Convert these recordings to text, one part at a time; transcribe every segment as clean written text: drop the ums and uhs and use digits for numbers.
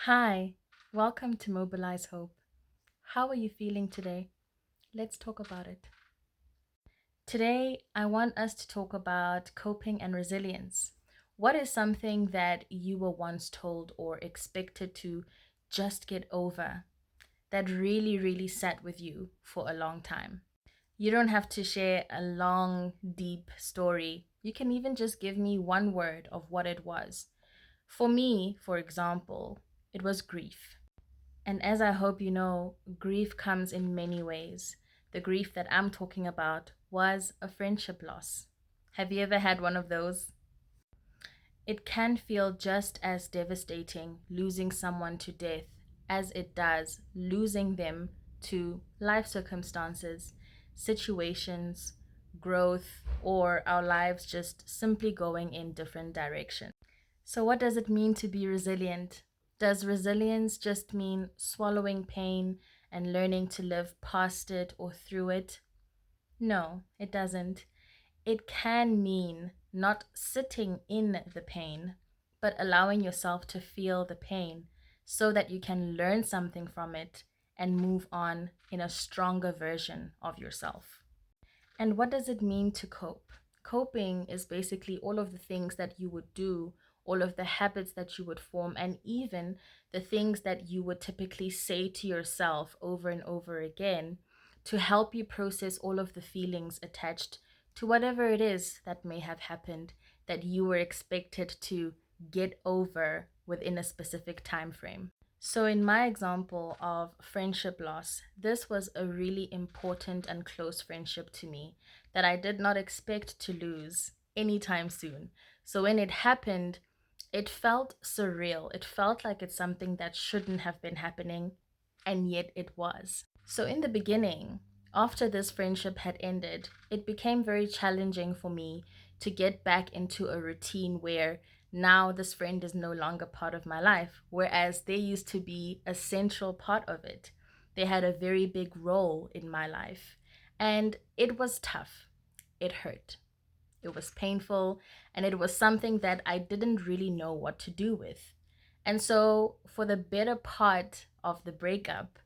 Hi, welcome to Mobilize Hope. How are you feeling today? Let's talk about it. Today, I want us to talk about coping and resilience. What is something that you were once told or expected to just get over that really sat with you for a long time? You don't have to share a long, deep story. You can even just give me one word of what it was. For me, for example, it was grief. And as I hope you know, grief comes in many ways. The grief that I'm talking about was a friendship loss. Have you ever had one of those? It can feel just as devastating losing someone to death as it does losing them to life circumstances, situations, growth, or our lives just simply going in different directions. So, what does it mean to be resilient? Does resilience just mean swallowing pain and learning to live past it or through it? No, it doesn't. It can mean not sitting in the pain, but allowing yourself to feel the pain so that you can learn something from it and move on in a stronger version of yourself. And what does it mean to cope? Coping is basically all of the things that you would do, all of the habits that you would form, and even the things that you would typically say to yourself over and over again to help you process all of the feelings attached to whatever it is that may have happened that you were expected to get over within a specific time frame. So, in my example of friendship loss, this was a really important and close friendship to me that I did not expect to lose anytime soon. So, when it happened, it felt surreal. It felt like it's something that shouldn't have been happening, and yet it was. So, in the beginning, after this friendship had ended, it became very challenging for me to get back into a routine where now this friend is no longer part of my life, whereas they used to be a central part of it. They had a very big role in my life. And it was tough. It hurt. It was painful. And it was something that I didn't really know what to do with. And so, for the better part of the breakup,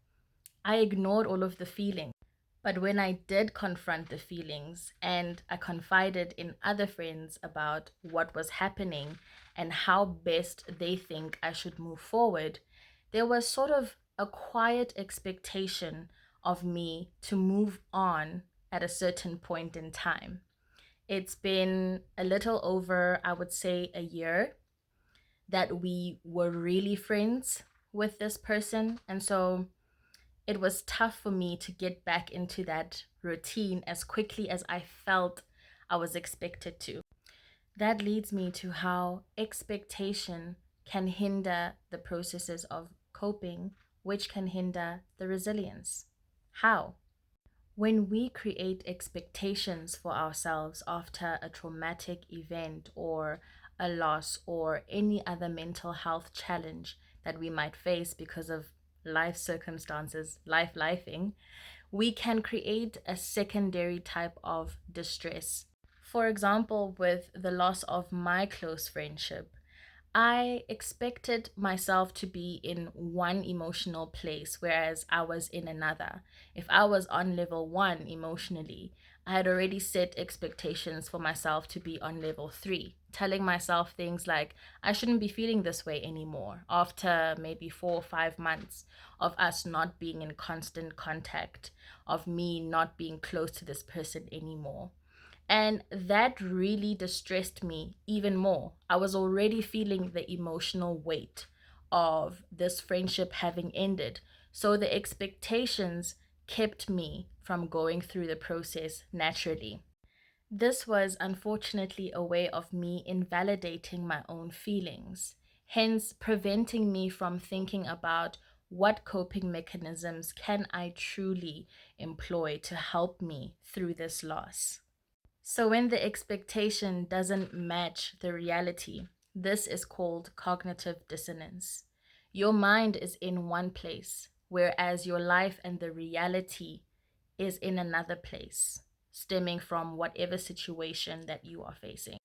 I ignored all of the feelings. But when I did confront the feelings and I confided in other friends about what was happening and how best they think I should move forward, there was sort of a quiet expectation of me to move on at a certain point in time. It's been a little over, I would say, a year that we were really friends with this person. And so it was tough for me to get back into that routine as quickly as I felt I was expected to. That leads me to how expectation can hinder the processes of coping, which can hinder the resilience. How? When we create expectations for ourselves after a traumatic event or a loss or any other mental health challenge that we might face because of life circumstances, lifing, we can create a secondary type of distress. For example, with the loss of my close friendship, I expected myself to be in one emotional place, whereas I was in another. If I was on level one emotionally, I had already set expectations for myself to be on level three, telling myself things like, I shouldn't be feeling this way anymore after maybe 4 or 5 months of us not being in constant contact, of me not being close to this person anymore. And that really distressed me even more. I was already feeling the emotional weight of this friendship having ended. So the expectations kept me from going through the process naturally. This was unfortunately a way of me invalidating my own feelings, hence preventing me from thinking about what coping mechanisms can I truly employ to help me through this loss. So, when the expectation doesn't match the reality, this is called cognitive dissonance. Your mind is in one place, whereas your life and the reality is in another place, stemming from whatever situation that you are facing.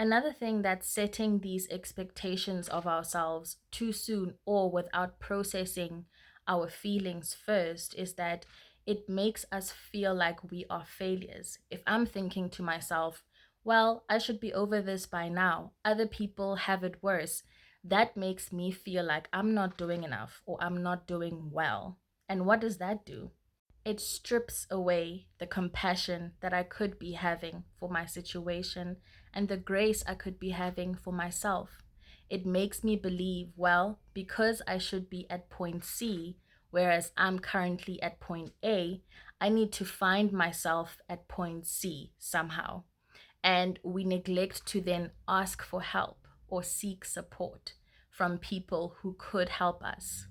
Another thing that setting these expectations of ourselves too soon or without processing our feelings first is that it makes us feel like we are failures. If I'm thinking to myself, well, I should be over this by now, other people have it worse, that makes me feel like I'm not doing enough or I'm not doing well. And what does that do? It strips away the compassion that I could be having for my situation and the grace I could be having for myself. It makes me believe, well, because I should be at point C, whereas I'm currently at point A, I need to find myself at point C somehow. And we neglect to then ask for help or seek support from people who could help us.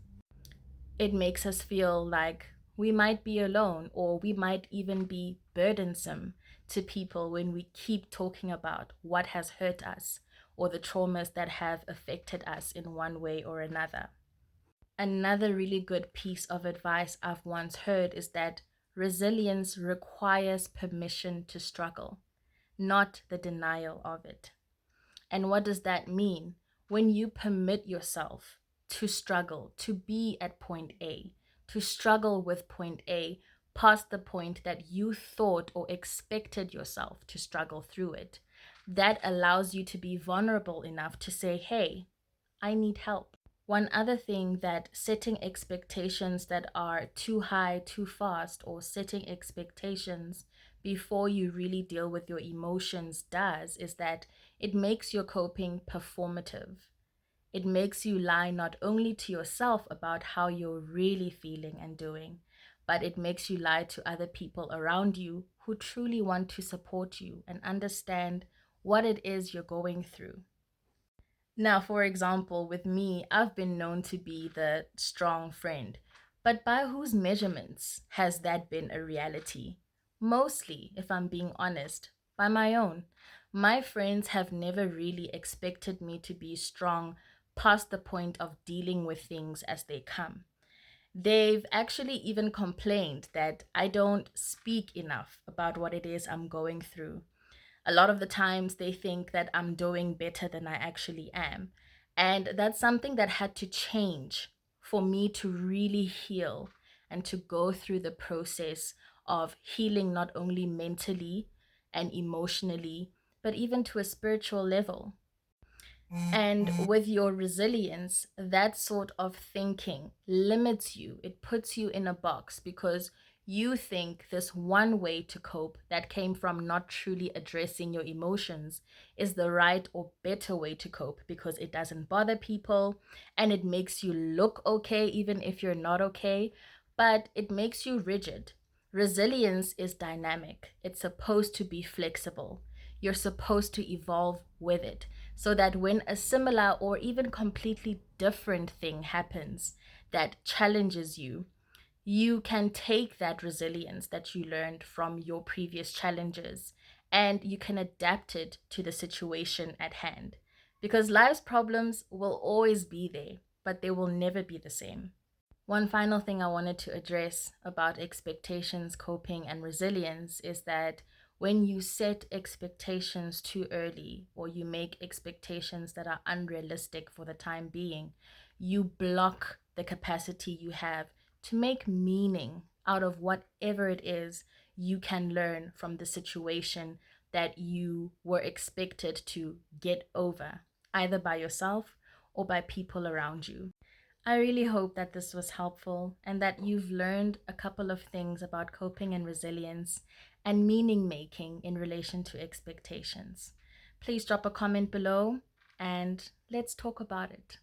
It makes us feel like we might be alone or we might even be burdensome to people when we keep talking about what has hurt us or the traumas that have affected us in one way or another. Another really good piece of advice I've once heard is that resilience requires permission to struggle, not the denial of it. And what does that mean? When you permit yourself to struggle, to be at point A, to struggle with point A, past the point that you thought or expected yourself to struggle through it, that allows you to be vulnerable enough to say, hey, I need help. One other thing that setting expectations that are too high too fast, or setting expectations before you really deal with your emotions does, is that it makes your coping performative. It makes you lie not only to yourself about how you're really feeling and doing, but it makes you lie to other people around you who truly want to support you and understand what it is you're going through. Now, for example, with me, I've been known to be the strong friend, but by whose measurements has that been a reality? Mostly, if I'm being honest, by my own. My friends have never really expected me to be strong past the point of dealing with things as they come. They've actually even complained that I don't speak enough about what it is I'm going through. A lot of the times they think that I'm doing better than I actually am. And that's something that had to change for me to really heal and to go through the process of healing, not only mentally and emotionally, but even to a spiritual level. And with your resilience, that sort of thinking limits you. It puts you in a box because you think this one way to cope that came from not truly addressing your emotions is the right or better way to cope because it doesn't bother people and it makes you look okay even if you're not okay, but it makes you rigid. Resilience is dynamic, it's supposed to be flexible. You're supposed to evolve with it so that when a similar or even completely different thing happens that challenges you, you can take that resilience that you learned from your previous challenges and you can adapt it to the situation at hand. Because life's problems will always be there, but they will never be the same. One final thing I wanted to address about expectations, coping, and resilience is that when you set expectations too early or you make expectations that are unrealistic for the time being, you block the capacity you have to make meaning out of whatever it is you can learn from the situation that you were expected to get over, either by yourself or by people around you. I really hope that this was helpful and that you've learned a couple of things about coping and resilience and meaning making in relation to expectations. Please drop a comment below and let's talk about it.